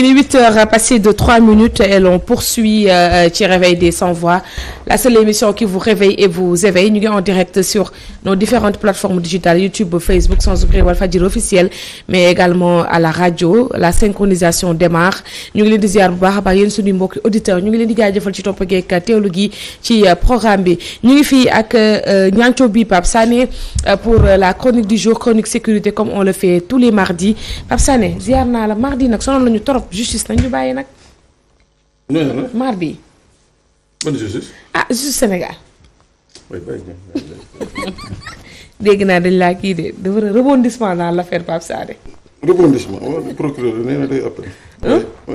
Il est 8h passé de 3 minutes et l'on poursuit ci Réveil des Sans Voix, la seule émission qui vous réveille et vous éveille. Ñu ngi en direct sur nos différentes plateformes digitales YouTube, Facebook, sans oublier Walfadjri officiel, mais également à la radio. La synchronisation démarre. Ñu ngi leen di ziar bu baax a baax yéen suñu mbokki auditeurs ñu ngi leen di jaajëfal ci topp geek teewlu gi ci programme bi. Ñu ngi fii ak ñanco bi Pape Sané pour la chronique du jour, chronique sécurité comme on le fait tous les mardis. Pape Sané ziar naa la mardi nag sonal lañu trop justice nañ ñu bàyyi nag. non mardi. bonne justice. ah justice Sénégal. oui bàyyi dégg naa dañ laa kii de dafa rebondissement dans l'affaire Pape Sané. rebondissement le procureur nee na day appel.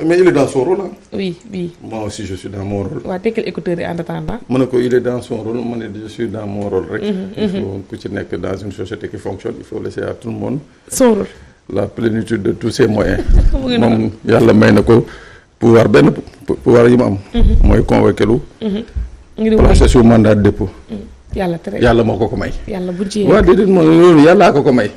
mais il est dans son rôle ah. oui. moi aussi je suis dans mon rôle. waaw tekkal écouteur yi en attendant. ma ne ko il est dans son rôle ma ne je suis dans mon rôle rek. il faut ku ci nekk dans une société qui fonctionne il faut laisser à tout le monde. son rôle. la plénitude de tous ses moyens. moom yàlla may na ko pouvoir benn pouvoir yi mu am. mooy convoqué lu. placé sous mandat de dépôt. yàlla tere yàlla moo ko may. yàlla bu ci waaw déedéet moom loolu yàllaa ko may.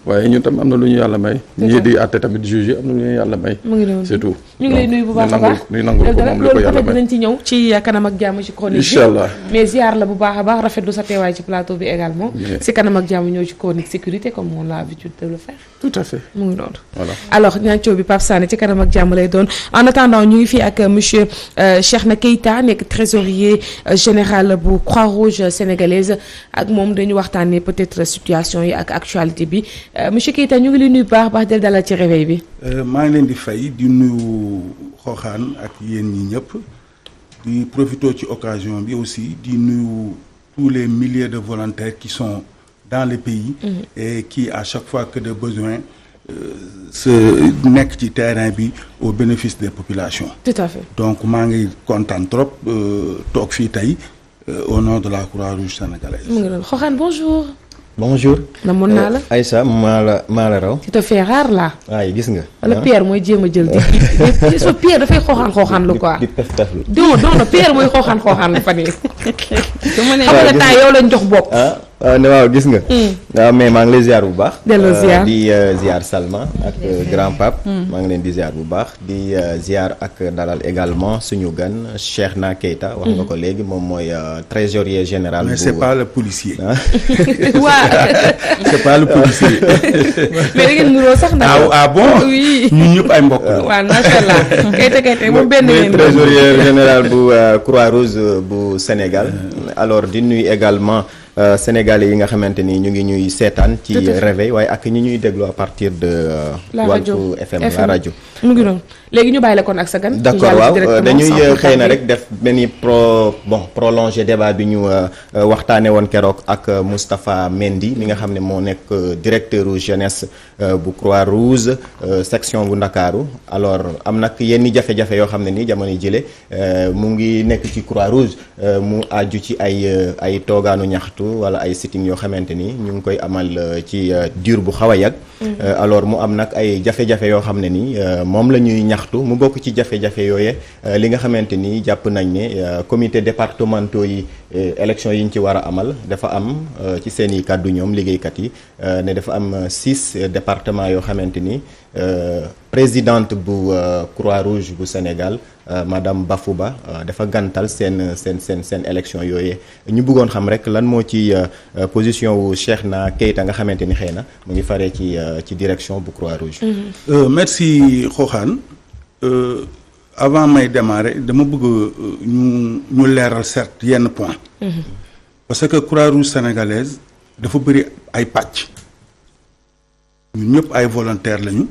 waaye ñun tam am na lu ñu yàlla may. ñii di àtte tamit juge am na lu ñu yàlla may. mu ngi noonu c'est tout. ñu ngi lay nuyu bu baax a baax ñu nangul ko moom li ko yàlla may dinañ ci ñëw ci kanam ak jàmm ci chronique bi. incha allah mais ziar la bu baax a baax rafetlu sa teewaay ci plateau bi également. si kanam ak jàmm ñëw ci chronique sécurité comme on a l'habitude de le faire. tout à fait mu ngi noonu. voilà alors ñancoo bi Pape Sané ci kanam ak jàmm lay doon en attendant ñu ngi fii ak monsieur Cheikhna Keita nekk trésorier général bu Croix-Rouge sénégalaise ak moom dañu waxtaanee peut-être situation yi ak actualité bi monsieur Keita ñu ngi lay nuyu baax del dalal ci réveil bi. maa ngi leen di fay di nuyu xooxaan ak yéen ñi ñëpp di profiter ci occasion bi aussi di nuyu tous les milliers de volontaires qui sont dans le pays. Et qui à chaque fois que de besoin se nekk ci terrain bi au bénéfice des populations. Tout à fait. Donc maa ngi kontaan trop toog fii tey au nom de la Croix-Rouge sénégalaise. mu ngi doon xooxaan bonjour. bonjour. namoon naa la. Aïssa maa la raw. tu te fais rare là. waaye gis nga. wala Pierre mooy jéem a jël di so Pierre dafay xooxaan lu quoi. di pef taflu. non Pierre mooy xooxaan lu fan yii. xam nga temps yow lañ jox bopp. ne waaw gis nga. waaw mais maa ngi lay ziar bu baax. delloo ziar di ziar Salma ak grand pape. maa ngi leen di ziar bu baax di ziar ak dalal également suñu gan Cheikhna Keita. wax nga ko léegi moom mooy trésorier général. mais c'est pas le policier. waaw. c'est pas le policier. mais da ngeen nuroo sax nag. ah bon. oui ñun ñëpp ay mbokk la. waaw macha allah Keita moom benn ngeen. trésorier général bu Croix-Rouge bu Sénégal. alors di nuyu également. Sénégalais yi nga xamante ni ñu ngi ñuy seetaan ci réveil waaye ak ñi ñuy déglu à partir de Walfu FM la rajo mu ngi noonu léegi ñu bàyyi la kon ak sa gan. d'accord waaw dañuy xëy na rek def benn prolongé débat bi ñu waxtaane woon keroog ak Moustapha Mendy mi nga xam ne moo nekk directeur jeunesse bu Croix-Rouge section bu Ndakaaru alors am nag yenn jafe-jafe yoo xam ne ni jamono jële mu ngi nekk ci Croix-Rouge mu aju ci ay toogaanu ñaxtu wala ay sitting yoo xamante ni ñu ngi koy amal ci diir bu xaw a yàgg. alors mu am nag ay jafe-jafe yoo xam ne ni moom la ñuy ñaxtu mu bokk ci jafe-jafe yooye li nga xamante ni jàpp nañ ne comité départementaux yi élection yi ñu ci war a amal dafa am ci seen i kàddu ñoom liggéeykat yi ne dafa am 6 départements yoo xamante ni présidente bu Croix-Rouge bu Sénégal madame Bafouba dafa gantal seen élection yooyu ñu bëggoon xam rek lan moo ci position wu Cheikhna Keita nga xamante ni xëy na mu ngi faree ci direction bu Croix-Rouge. merci Xoxaan avant may démarrer dama bëgg ñu leeral certes yenn point parce que Croix-Rouge sénégalaise dafa bëri ay pàcc ñun ñëpp ay volontaires lañu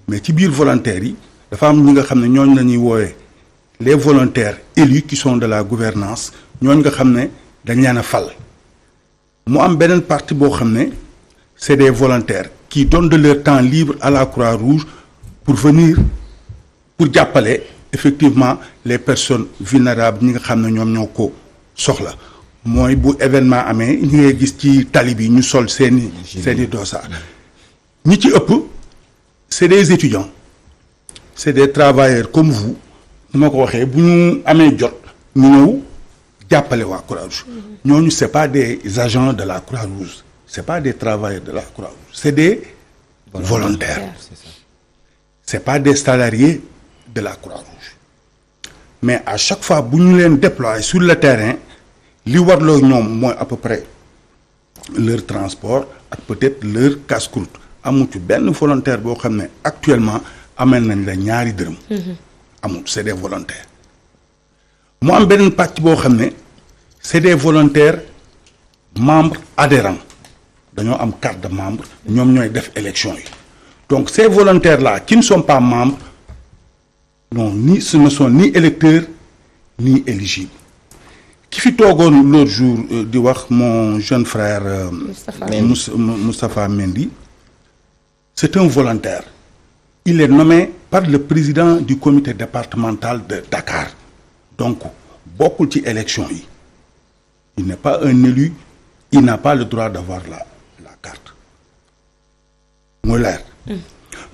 mais ci biir volontaires yi dafa am ñi nga xam ne ñooñu la ñuy woowee les volontaires élus qui sont de la gouvernance ñooñu nga xam ne dañ leen a fal mu am beneen partie boo xam ne c'est des volontaires qui donnent de leur temps libre à la Croix-Rouge pour venir pour jàppale effectivement les personnes vulnérables ñi nga xam ne ñoom ñoo ko soxla mooy bu événement amee ñi ngay gis ci tali bi ñu sol seeni dossard ñi ci ëpp c'est des étudiants c'est des travailleurs comme vous ni ma ko waxee bu ñu amee jot ñu ñëw jàppale waa Croix-Rouge ñooñu c'est pas des agents de la Croix-Rouge c'est pas des travailleurs de la Croix-Rouge c'est des volontaires c'est pas des salariés de la Croix-Rouge mais à chaque fois bu ñu leen déployer sur le terrain li warloo ñoom mooy à peu près leur transport ak peut-être leur casse-croûte amul ci benn volontaire boo xam ne actuellement amel nañ la ñaari dërëm. amul c'est des volontaires. mu am beneen pàcc boo xam ne c'est des volontaires membres adhérents dañoo am carte de membre ñoom ñooy def élection yi donc ces volontaires là qui ne sont pas membres non ce ne sont ni électeurs ni éligibles ki fi toogoon l'autre jour di wax mon jeune frère Moustapha Mendy c'est un volontaire il est nommé par le président du comité départemental de Dakar donc bokkul ci élection yi il n'est pas un élu il n'a pas le droit d'avoir la carte mooy leer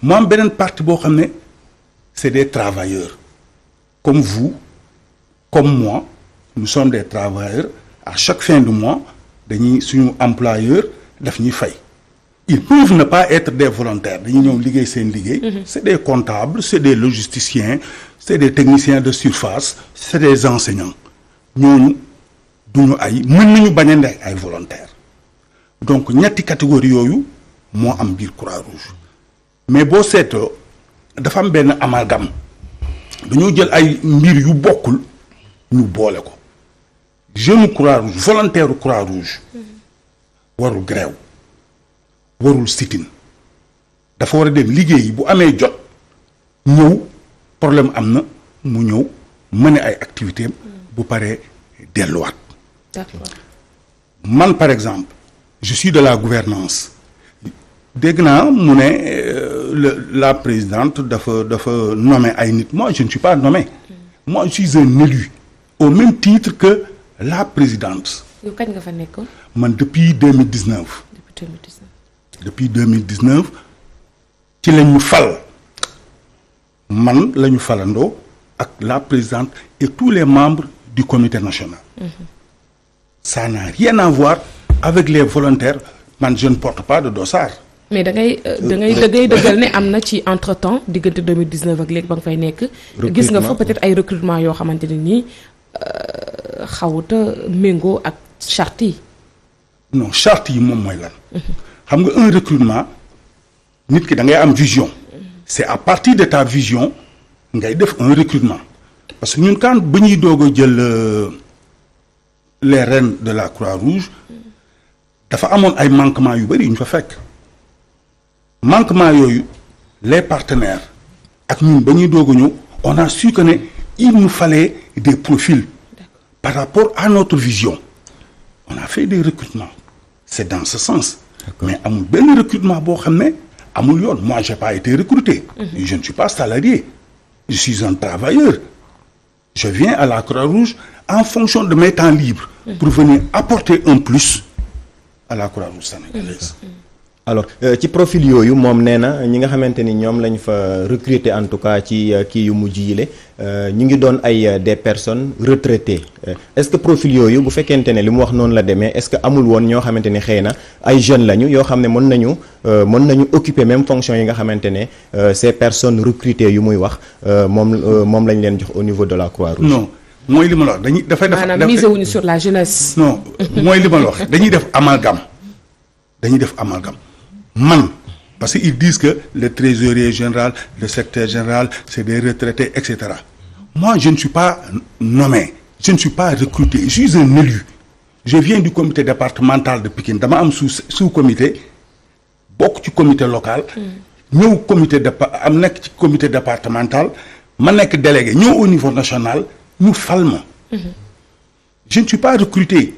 mu am beneen partie boo xam ne c'est des travailleurs comme vous comme moi nous sommes des travailleurs à chaque fin du mois dañuy suñu employeur daf ñuy fay ils peuvent ne pas être des volontaires dañuy ñëw liggéey seen liggéey c'est des comptables c'est des logisticiens c'est des techniciens de surface c'est des enseignants ñooñu duñu mën nañu bañ a nekk ay volontaires donc ñetti catégorie yooyu moo am biir Croix-Rouge mais boo seetoo dafa am benn amalgame dañoo jël ay mbir yu bokkul ñu boole ko jeune Croix-Rouge volontaire Croix-Rouge warul grève warul sit-in dafa war a dem liggéey bu amee jot ñëw problème am na mu ñëw mener ay activités bu paree delluwaat. D'accord. Man par exemple je suis de la gouvernance dégg naa mu ne la présidente dafa nommer ay nit moi je ne suis pas nommé moi je suis un élu au même titre que la présidente. yow kañ nga fa nekkoon. man depuis 2019. depuis 2019 ci la ñu fal man la ñu falandoo ak la présidente et tous les membres du comité national. Ça n'a rien à voir avec les volontaires man je ne porte pas de dossard. mais da ngay dëggal ne am na ci entre-temps diggante 2019 ak léegi ba nga fay nekk. gis nga fa peut-être ay recrutement yoo xamante ne nii xawuta méngoo ak charte yi. non charte yi moom mooy lan. xam nga un recrutement nit ki da ngay am vision. c'est à partir de ta vision ngay def un recrutement parce que ñun quand ba ñuy doog a jël les rênes de la Croix-Rouge dafa amoon ay manquements yu bari yu ñu fa fekk. manquement yooyu les partenaires ak ñun ba ñuy doog a ñëw on a su que ne il nous fallait des profils par rapport à notre vision on a fait des recrutements c'est dans ce sens. mais amul benn recrutement boo xam ne amul yoon moi j'ai pas été recruté. Je ne suis pas salarié je suis un travailleur je viens à la Croix-Rouge en fonction de mes temps libres pour venir apporter un plus à la Croix-Rouge sénégalaise. alors ci profil yooyu moom nee na ñi nga xamante ni ñoom lañ fa recruter en tout cas ci kii yu mujj yile ñu ngi doon ay des personnes retraitées est-ce que profil yooyu bu fekkente ne li mu wax noonu la demee est-ce que amul woon ñoo xamante ni xëy na ay jeunes lañu yoo xam ne mën nañu occuper même fonction yi nga xamante ne ces personnes recrutées yu muy wax moom lañ leen jox au niveau de la Croix-Rouge. non mooy li ma la wax dañuy dafay def maanaam miser wuñu sur la jeunesse. non mooy li ma la wax dañuy def amalgame man parce que ils disent que le trésorier général le secrétaire général c'est des retraités etc. Moi je ne suis pas nommé je ne suis pas recruté je suis un élu je viens du comité départemental de Pikine dama am sous comité bokk ci comité local ñëw comité am nekk ci comité départemental ma nekk délégué ñëw au niveau national ñu fal ma je ne suis pas recruté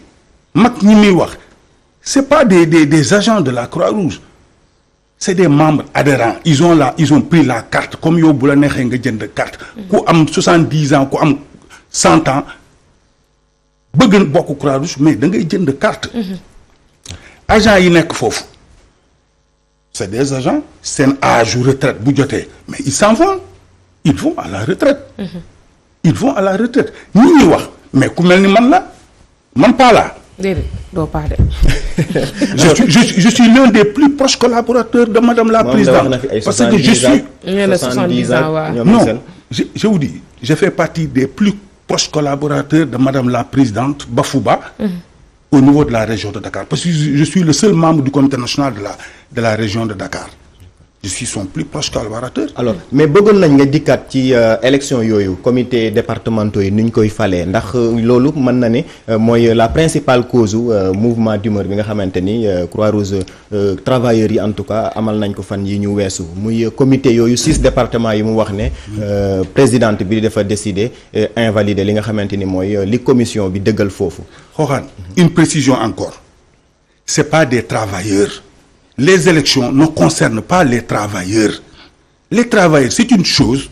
mag ñi muy wax c'est pas des agents de la Croix-Rouge c'est des membres adhérents ils ont pris la carte comme yow bu la neexee nga jënd carte ku am 70 ans ku am 100 ans bëgg bokk Croix-Rouge mais da ngay jënd carte agents yi nekk foofu c'est des agents seen âge retraite bu jotee mais ils s'en vont ils vont à la retraite ñi ñuy wax mais ku mel ni man pas là déedéet doo paa de. je suis l'un des plus proches collaborateurs de madame la présidente parce que je suis. 70 ans waaw. non je vous dis, je fais partie des plus proches collaborateurs de Madame la Présidente Bafouba au niveau de la région de Dakar. Parce que je suis le seul membre du comité national de la région de Dakar. Je suis son plus proche collaborateur. Alors mais bëggoon nañ nga dikkaat ci élection yooyu comité départementaux yi ni ñu koy falee ndax loolu mën na ne mooy la principale cause mouvement d'humeur bi nga xamante ni Croix-Rouge travailleurs yi en tout cas amal nañ ko fan yi ñu weesu muy comité yooyu 6 départements yi mu wax ne présidente bi dafa décider invalider li nga xamante ni mooy li commission bi dëggal foofu. Xooxaan une précision encore, c'est pas des travailleurs. Les élections ne concernent pas les travailleurs. Les travailleurs, c'est une chose.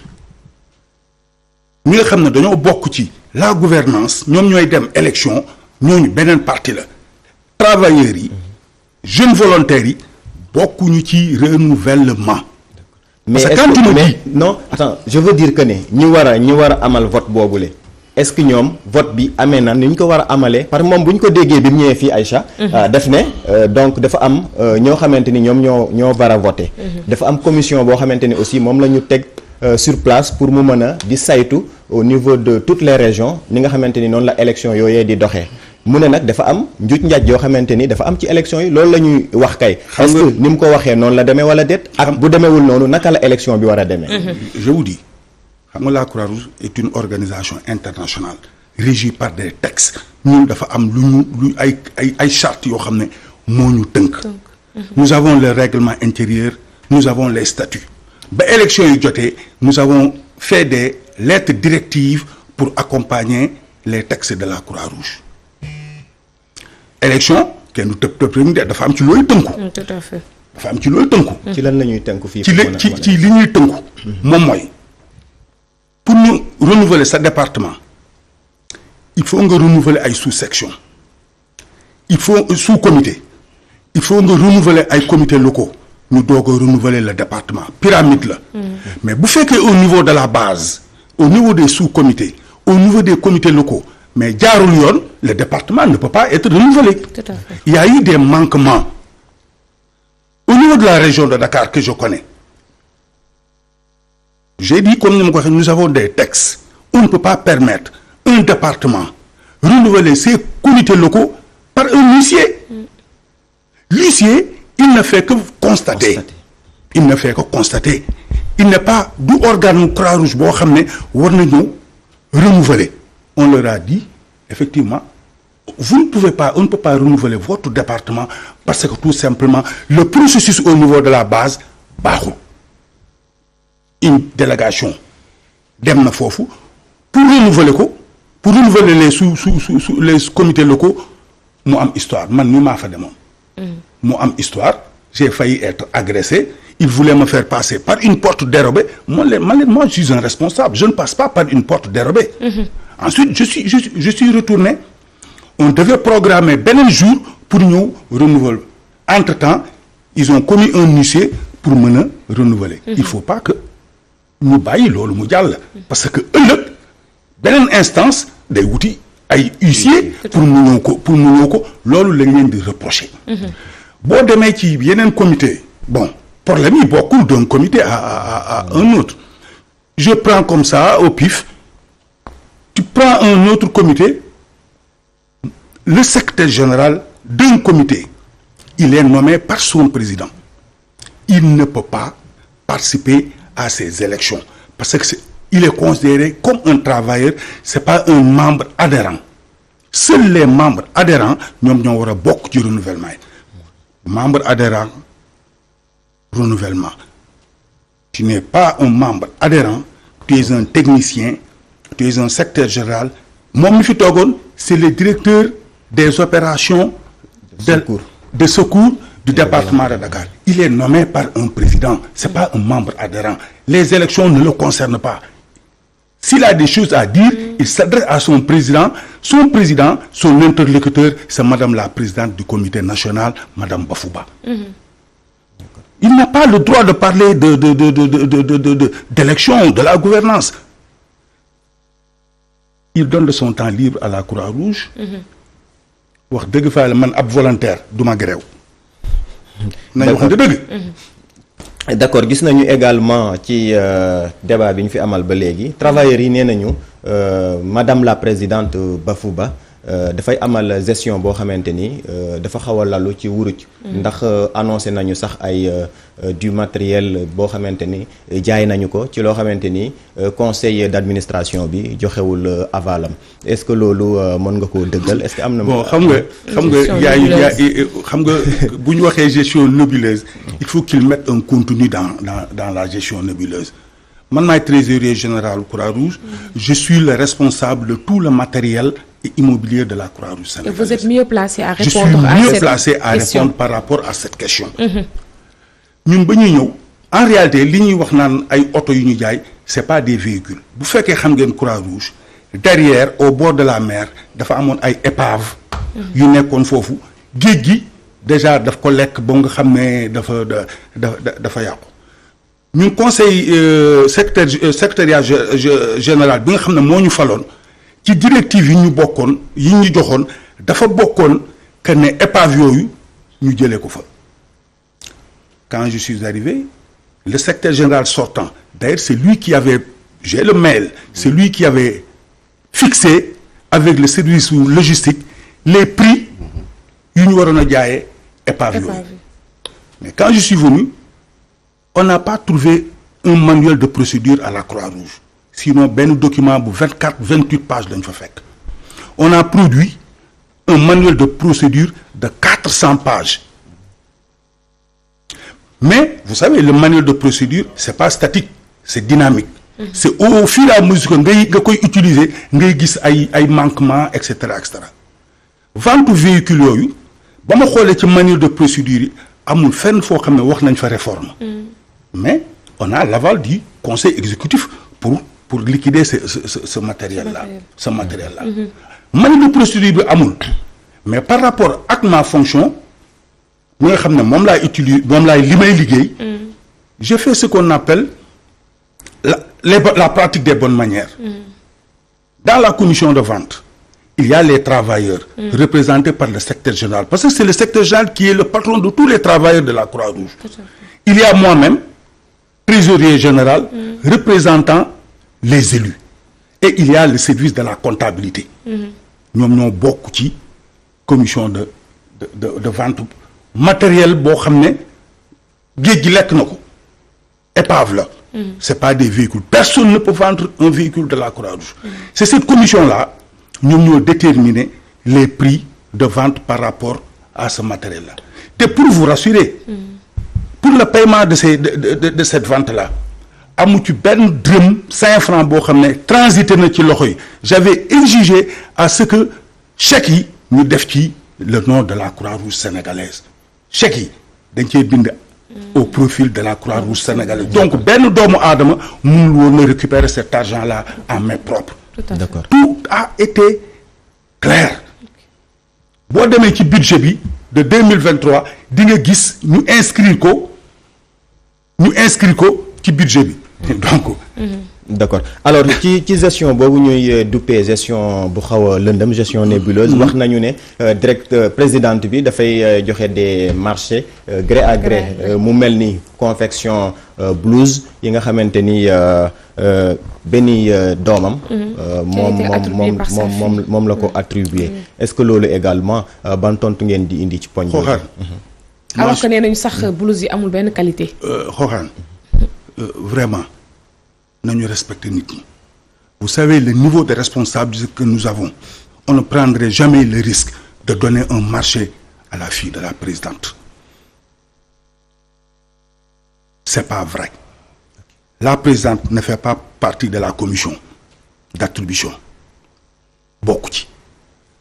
Nous savons que nous avons la gouvernance, nous avons dem élection, nous avons une partie là. Travailleurs, jeunes volontaires, beaucoup de renouvellement. Mais parce que quand tu me dis... Non, attends, je veux dire que nous avons amal vote boobule. Est-ce que ñoom vote bi amee na ni ñu ko war a amalee parce que moom bu ñu ko déggee bi mu ñëwee fii Aïcha def ne donc dafa am ñoo xamante ni ñoom ñoo war a voter dafa am commission boo xamante ni aussi moom la ñu teg sur place pour mu mën a di saytu au niveau de toutes les régions ni nga xamante ni noonu la élection yooyee di doxee mu ne nag dafa am njuuj njaaj yoo xamante ni dafa am ci élection yi loolu la ñuy wax kay est-ce que ni mu ko waxee noonu la demee wala déet ak bu demeewul noonu naka la élection bi war a demee. Je vous dis, la Croix-Rouge est une organisation internationale régie par des textes. Nous avons chartes yoo xam ne moo ñu tënk. Nous avons le règlement intérieur, nous avons les statuts. Ba élection yi jotee, nous avons fait des lettres directives pour accompagner les textes de la Croix-Rouge. Élection kenn du tëb tëb rek dafa am ci looy tënku. Tout à fait. dafa am ci looy tënku. ci lan la ñuy tënku fii. ci li ñuy tënku. moom mooy pour ñu renouveler sa département il faut nga renouveler ay sous-section, il faut sous-comité, il faut nga renouveler ay comités locaux ñu doog a renouveler le département pyramide la. Mais bu fekkee au niveau de la base, au niveau des sous-comités, au niveau des comités locaux, mais jaarul yoon, le département ne peut pas être renouvelé. Tout à fait. Il y a eu des manquements au niveau de la région de Dakar que je connais. J'ai dit, comme nous avons des textes, on ne peut pas permettre un département renouveler ses comités locaux par un huissier. L'huissier, il ne fait que constater. Il ne fait que constater. Il n'est pas du organe Croix-Rouge boo xam ne war nañu renouveler. On leur a dit, effectivement, on ne peut pas renouveler votre département parce que tout simplement, le processus au niveau de la base, baaxul. Une délégation dem na foofu pour renouveler les comités locaux mu am histoire man mi maa fa demoon. mu am histoire, j'ai failli être agressé. Ils voulaient me faire passer par une porte dérobée. Moi, je suis un responsable. Je ne passe pas par une porte dérobée. Ensuite, je suis retourné. On devait programmer un jour pour nous renouveler. Entre-temps, ils ont commis un huissier pour me renouveler. Il ne faut pas que nous baillons l'eau, parce que eux, beneen instance, des outils, ay huissier pour nous l'eau, de reprocher. Bon, demain, il y a un comité. Bon, problème, il y a beaucoup d'un comité à un autre. Je prends comme ça, au pif, tu prends un autre comité, le secrétaire général d'un comité, il est nommé par son président. Il ne peut pas participer à ces élections parce qu'il est considéré comme un travailleur, ce n'est pas un membre adhérent. Seuls les membres adhérents, nous avons beaucoup de renouvellement. Membre adhérent, renouvellement. Tu n'es pas un membre adhérent, tu es un technicien, tu es un secrétaire général. Mon Mifitogon, c'est le directeur des opérations de secours du département de Dakar. Il est nommé par un président, ce n'est pas un membre adhérent. Les élections ne le concernent pas. S'il a des choses à dire, il s'adresse à son président. Son président, son interlocuteur, c'est Madame la présidente du comité national, Madame Bafouba. Il n'a pas le droit de parler d'élection, de la gouvernance. Il donne de son temps libre à la Croix-Rouge. Wax deug fa man ab volontaire duma gréw nañ wax deug d'accord gis nañu également ci débat bi ñu fi amal ba léegi travailleurs yi nee nañu madame la présidente Bafouba dafay amal gestion boo xamante ni dafa xaw a lalu ci wuruj ndax annoncé nañu sax ay du matériel boo xamante ni jaay nañu ko ci loo xamante ni conseil d'administration bi joxewul avalam est-ce que loolu mën nga koo dëggal est-ce que am na. bon xam nga xam nga bu ñu waxee gestion nébuleuse il faut qu'il mette un contenu dans la gestion nébuleuse man maay trésorier général Croix-Rouge je suis le responsable de tout le matériel immobilier de la Croix-Rouge sénégalaise. Et vous êtes mieux placé à répondre je suis mieux placé à répondre par rapport à cette question. ñun ba ñuy ñëw en réalité li ñuy wax naan ay oto yu ñu jaay c'est pas des véhicules bu fekkee xam ngeen Croix-Rouge derrière au bord de la mer dafa amoon ay épave yu nekkoon foofu géej gi déjà daf ko lekk ba nga xam ne dafa yàqu ñun conseil secrétariat général bi nga xam ne moo ñu faloon ci directive yi ñu bokkoon yi ñu joxoon dafa bokkoon que ne épave yooyu ñu jëlee ko fa quand je suis arrivé le secrétaire général sortant d'ailleurs c'est lui qui avait j'ai le mail c'est lui qui avait fixé avec le service logistique les prix yu ñu waroon a jaayee épave yooyu mais quand je suis venu on n'a pas trouvé un manuel de procédure à la Croix-Rouge sinon benn document bu 28 pages lañ fa fekk on a produit un manuel de procédure de 400 pages mais vous savez le manuel de procédure c'est pas statique c'est dynamique c'est au fur et à mesure que nga koy utiliser ngay gis ay manquements et cetera vente véhicule yooyu ba ma xoolee ci manuel de procédure yi amul fenn foo xam ne wax nañ fa réforme mais on a l'aval du conseil exécutif pour liquider ce matériel-là ce matériel-là manuel de procédure bi amul mais par rapport ak ma fonction mi nga xam ne moom laay utiliser moom laay li may liggéey j'ai fait ce qu'on appelle la pratique des bonnes manières dans la commission de vente il y a les travailleurs représentés par le secrétaire général parce que c'est le secrétaire général qui est le patron de tous les travailleurs de la Croix-Rouge il y a moi-même trésorier général représentant les élus et il y a le service de la comptabilité ñoom ñoo bokk ci commission de vente matériel boo xam ne géej gi lekk na ko épave la c'est pas des véhicules personne ne peut vendre un véhicule de la Croix-Rouge c'est cette commission-là ñoom ñoo déterminer les prix de vente par rapport à ce matériel-là te pour vous rassurer pour le paiement de cette vente-là amu ci benn dërëm 5 francs boo xam ne transité na ci loxo yi j'avais exigé à ce que chèques yi ñu def ci le nom de la Croix-Rouge sénégalaise chèques yi dañ cee bind au profil de la Croix-Rouge sénégalaise donc benn doomu aadama mënul woon a récupérer cet argent-là en main propre d'accord tout a été clair boo demee ci budget bi de 2023 di nga gis ñu inscrire ko ci budget bi donc d'accord alors ci gestion boobu ñuy duppee gestion bu xaw a lëndëm gestion nébuleuse wax nañu ne présidente bi dafay joxe des marchés gré à gré mu mel ni confection blouse yi nga xamante ni benn doomam moom la ko attribué est-ce que loolu également ban tontu ngeen di indi ci poñ xooxaan alors que nee nañu sax blouse yi amul benn qualité xooxaan vraiment nañu respecter nit ñi vous savez le niveau de responsabilité que nous avons on ne prendrait jamais le risque de donner un marché à la fille de la présidente c'est pas vrai la présidente ne fait pas partie de la commission d'attribution bokku ci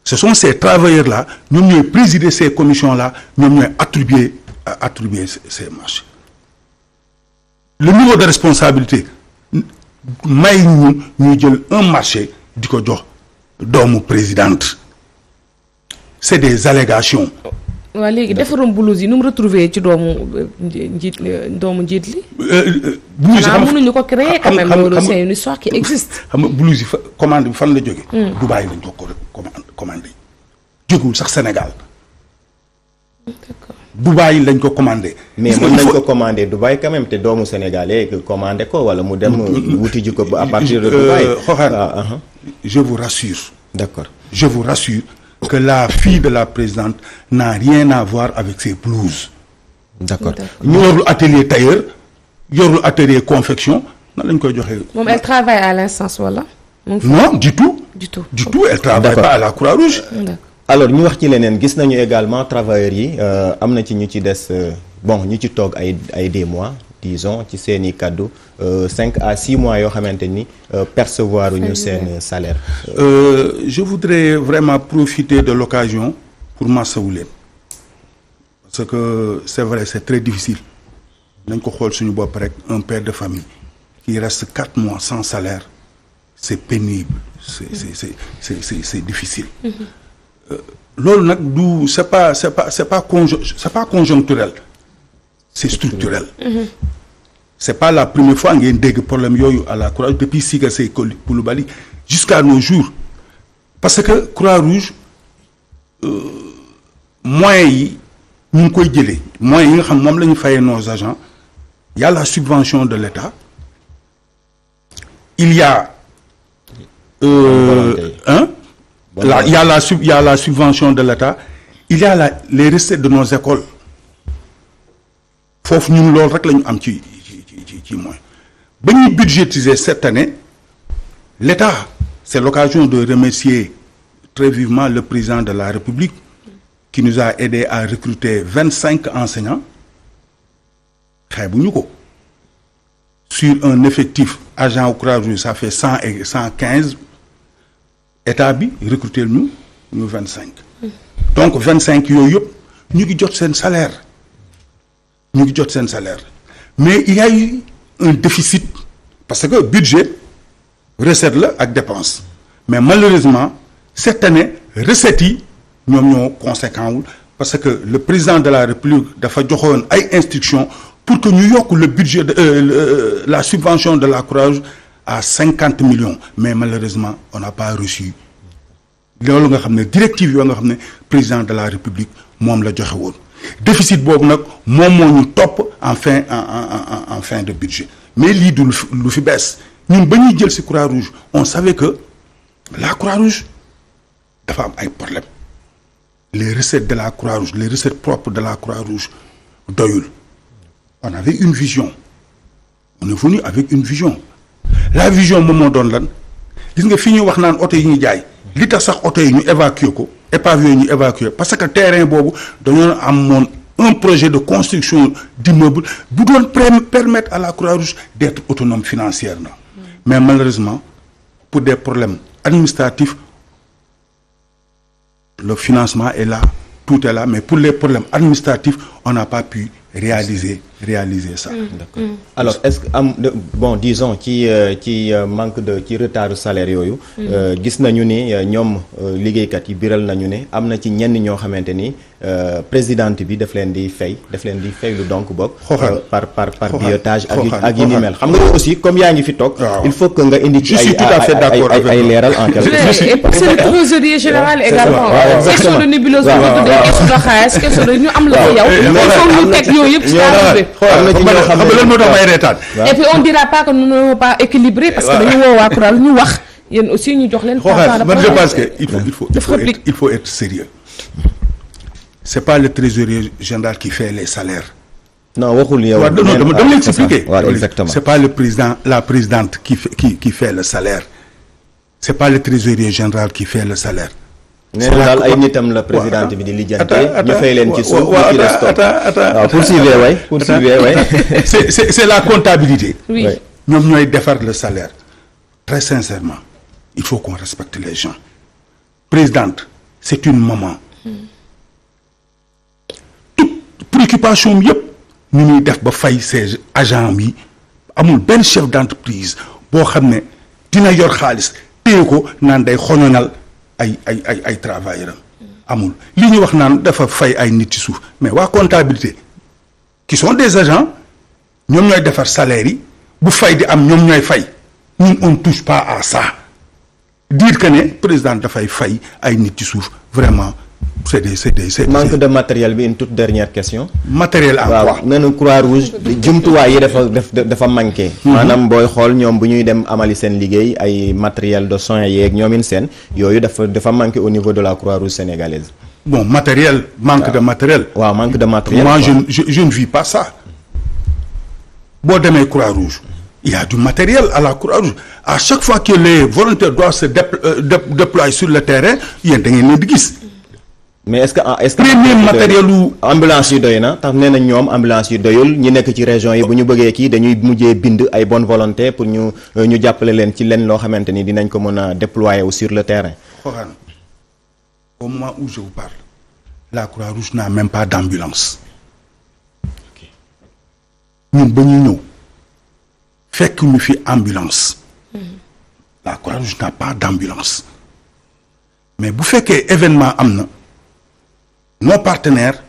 ce sont ces travailleurs-là ñoom ñooy présider ces commissions-là ñoom ñooy attribuer ces marchés le niveau de responsabilité may ñuy jël un marché di ko jox doomu présidente c'est des allégations. waaw léegi defarum blouse yi nu mu retrouver ci doomu njiit li. blouse yi xam nga mënuñu ko créer quand même loolu c'est une histoire qui existe. xam nga blouse yi commande bi fan la jóge Dubaï lañ ko commandé jógewul sax Sénégal. D'accord. Dubaï lañ ko commandé. mais mën nañ ko commandé Dubaï quand même te doomu sénégalais commandé ko wala mu dem wuti ji ko à partir de Dubaï. Xooxaan je vous rassure. D'accord. Je vous rassure que la fille de la présidente n'a rien à voir avec ces blouses. D'accord. ñu yorul atelier tailleur yorul atelier confection nan lañ koy joxee. moom elle travaille à l'instance wala. non du tout. du tout elle travaille pas à la Croix-Rouge. alors ñu wax ci leneen gis nañu également travailleurs yi am na ci ñu ci des bon ñu ci toog ay des mois disons ci seeni kaddu 5 à 6 mois yoo xamante ni percevoir ñu seen salaire. Je voudrais vraiment profiter de l'occasion pour masawu leen parce que c'est vrai c'est très difficile nañ ko xool suñu bopp rek un père de famille qui reste 4 mois sans salaire c'est pénible c'est difficile. Loolu nag du c'est pas conjoncturel c'est structurel. C'est pas la première fois ngeen dégg problème yooyu à la Croix-Rouge depuis Siga Sey Coulibaly jusqu'à nos jours parce que Croix-Rouge moyens yi ñu ngi koy jëlee moyens yi nga xam moom la ñu fayee nos agents il y a la subvention de l'État il y a il y a la subvention de l'État il y a les recettes de nos écoles foofu ñun loolu rek la ñu am ci moyen ba ñuy budgétiser cette année l'État c'est l'occasion de remercier très vivement le président de la République qui nous a aidé à recruter 25 enseignants xeebuñu ko sur un effectif agent au Croix-Rouge ça fait 100 et 115 état bi recruter ñu 25 donc 25 yooyu yëpp ñu ngi jot seen salaire mais il y a eu un déficit parce que budget recette la ak dépense mais malheureusement cette année recettes yi ñoom ñoo conséquent wul parce que le président de la République dafa joxoon ay instructions pour que ñu yokk le budget de la subvention de la Croix-Rouge à 50 millions mais malheureusement on n'a pas reçu loolu nga xam ne directive yoo nga xam ne président de la République moom la joxe woon déficit boobu nag moom moo ñu topp en fin de budget mais lii du lu fi bees ñun ba ñuy jël ci Croix-Rouge on savait que la Croix-Rouge dafa am ay problèmes les recettes de la Croix-Rouge les recettes propres de la Croix-Rouge doyul on avait une vision on est venu avec une vision la vision moom moo doon lan gis nga fi ñuy wax naan oto yi ñuy jaay li tax sax oto yi ñu évacuer ko épave yooyu ñu évacuer parce que terrain boobu dañoo amoon un projet de construction d'immeuble bu doon permettre à la Croix-Rouge d'être autonome financièrement mais malheureusement pour des problèmes administratifs le financement est là tout est là mais pour les problèmes administratifs on n'a pas pu réaliser ça. D'accord. Alors est-ce que bon disons ci manque de ci retard salaire yooyu. gis nañu ni ñoom liggéeykat yi biral nañu ne am na ci ñenn ñoo xamante ni présidente bi daf leen di fay lu donc bokk. par billetage ak yi ni mel. xam nga aussi comme yaa ngi fi toog. il faut que nga indi ci ay leeral en quelque sorte. c'est le trésorier général également. question de nébuleuse de xaalis question de ñu am la ko yow. ñu teg yooyu yëpp ci am na ci ñoo xam ne moo tax may reetaan. et puis on dira pas que nous ne sommes pas équilibrés parce que dañu woo waa Croix ñu wax yéen aussi ñu jox leen. man je pense que il faut être sérieux c'est pas le trésorier général qui fait les salaires. non waxul yow. dama leen expliquer. exactement c'est pas la présidente qui fait le salaire c'est pas le trésorier général qui fait le salaire. nee na daal ay nitam la présidente bi di lijjante ñu fay leen ci suuf ñu ci des toog waaw poursuivez way c'est la comptabilité. oui ñoom ñooy defar le salaire très sincèrement il faut qu'on respecte les gens présidente c'est une maman toute préoccupation yëpp ñu ñuy def ba fay ces agents yi amul benn chef d'entreprise boo xam ne dina yor xaalis téye ko naan day xoñoñal ay travailleurs amul li ñuy wax naan dafa fay ay nit ci suuf mais waa comptabilité qui sont des agents ñoom ñooy defar salaire yi bu fay di am ñoom ñooy fay ñun on touche pas à ça dire que ne président dafay fay ay nit ci suuf vraiment c'est manque de matériel bi une toute dernière question. matériel en quoi. nee na Croix-Rouge jumtuwaay yi dafa manqué. maanaam booy xool ñoom bu ñuy dem amali seen liggéey ay matériel de soins yeeg ñoomin seen yooyu dafa manqué au niveau de la Croix-Rouge sénégalaise. bon matériel manque de matériel. waaw manque de matériel. moi je ne vis pas ça. boo demee Croix-Rouge il y a du matériel à la Croix-Rouge à chaque fois que les volontaires doivent se déployer sur le terrain yéen da ngeen leen di gis. mais est-ce que premier matériel u ambulance yi doy na tax nee na ñoom ambulance yi doyul ñi nekk ci région yi bu ñu bëggee kii dañuy mujjee bind ay bonne volonté pour ñu jàppale leen ci leen loo xamante ni dinañ ko mën a déployer wu sur le terrain. Xoxaan au moment où je vous parle la Croix-Rouge n'a même pas d'ambulance ñun ba ñuy ñëw fekk ñu fi ambulance la Croix-Rouge n'a pas d'ambulance mais bu fekkee événement am na nos partenaires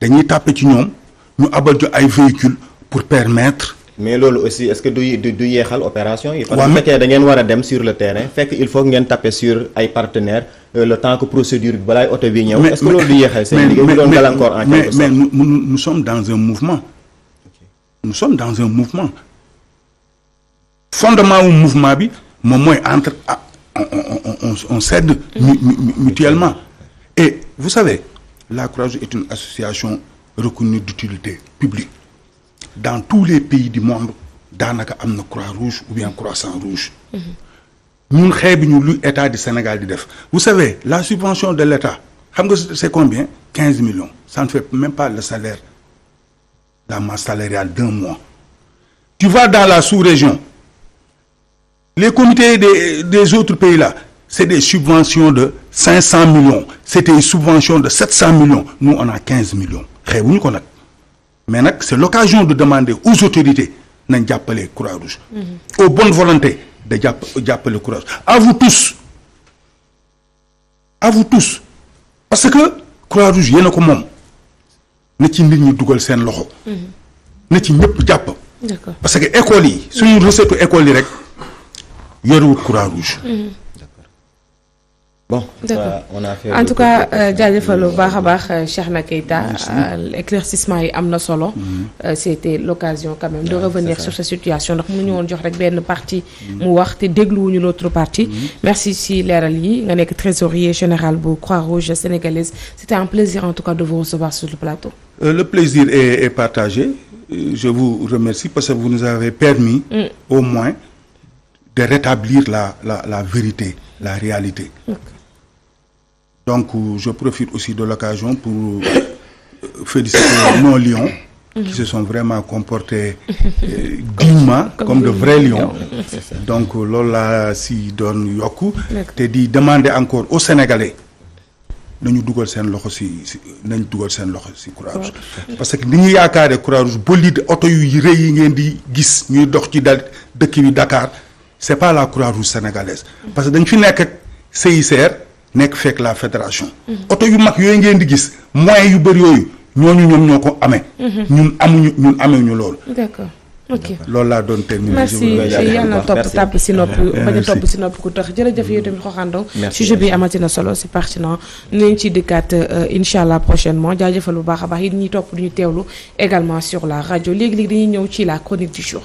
dañuy tàppe ci ñoom ñu abal jo ay véhicules pour permettre. mais loolu aussi est-ce que du yeexal opération yi. parce que bu fekkee da ngeen war a dem sur le terrain fekk il faut ngeen taper sur ay partenaires le temps que procédure bi balaay oto bi ñëw. est-ce que loolu du yeexal seen liggéey bu doon gàllankoor en quelque sorte. mais nous sommes dans un mouvement. nous sommes dans un mouvement. fondement wu mouvement bi moom mooy entre on s'aide mutuellement. et vous savez la Croix-Rouge est une association reconnue d'utilité publique dans tous les pays du monde daanaka am na Croix-Rouge ou bien Croissant-Rouge. ñun xeebi ñu lu état du Sénégal di def. vous savez la subvention de l'état xam nga c'est combien 15 millions ça ne fait même pas le salaire la masse salariale d'un mois. tu vas dans la sous-région les comités des autres pays là c'est des subventions de 500 millions c'est des subventions de 700 millions nous on a 15 millions xeebuñu ko nag mais nag c'est l'occasion de demander aux autorités nañ jàppale Croix-Rouge aux bonnes volontés de jàppale Croix-Rouge à vous tous parce que Croix-Rouge yéen a ko moom na ci nit ñi dugal seen loxo na ci ñëpp jàpp parce que écoles yi suñu recette écoles yi rek yorewut Croix-Rouge. bon on a fait en tout cas jaajëfal bu baax a baax Cheikhna Keita éclaircissement yi am na solo. C'était l'occasion quand même de revenir sur cette situation ndax mënuñu woon jox rek benn partie mu wax te dégluwuñu l'autre partie. merci si leeral yi nga nekk trésorier général bu Croix-Rouge sénégalaise c'était un plaisir en tout cas de vous recevoir sur le plateau. Le plaisir est partagé. Je vous remercie parce que vous nous avez permis au moins de rétablir la vérité, la réalité. Donc je profite aussi de l'occasion pour féliciter nos lions qui se sont vraiment comportés dignement comme de vrais lions. Donc loolu laa si doon yokku te di demander encore aux Sénégalais nañu dugal seen loxo nañ dugal seen loxo si Croix-Rouge parce que ni ñu yaakaare Croix-Rouge bolide oto yu rëy yi ngeen di gis ñuy dox ci dëkk bi Dakar c'est pas la Croix-Rouge sénégalaise parce que dañ fi nekk CICR nekk fekk la fédération oto yu mag yooyu ngeen di gis moyens yu bëri yooyu ñoom ñoo ko amee ñun amuñu loolu. D'accord. ok loolu laa doon terminer. merci yàlla na topp si nopp bañ a topp si nopp ku tax jërëjëf yow tamit Xoxandong sujet bi amati na solo c'est pertinent nañ ci dikkaat incha allah prochainement jaajëfal bu baax a baax yi ñuy topp duñu teewlu également sur la rajo léegi-léegi dañuy ñëw ci la chronique du jour.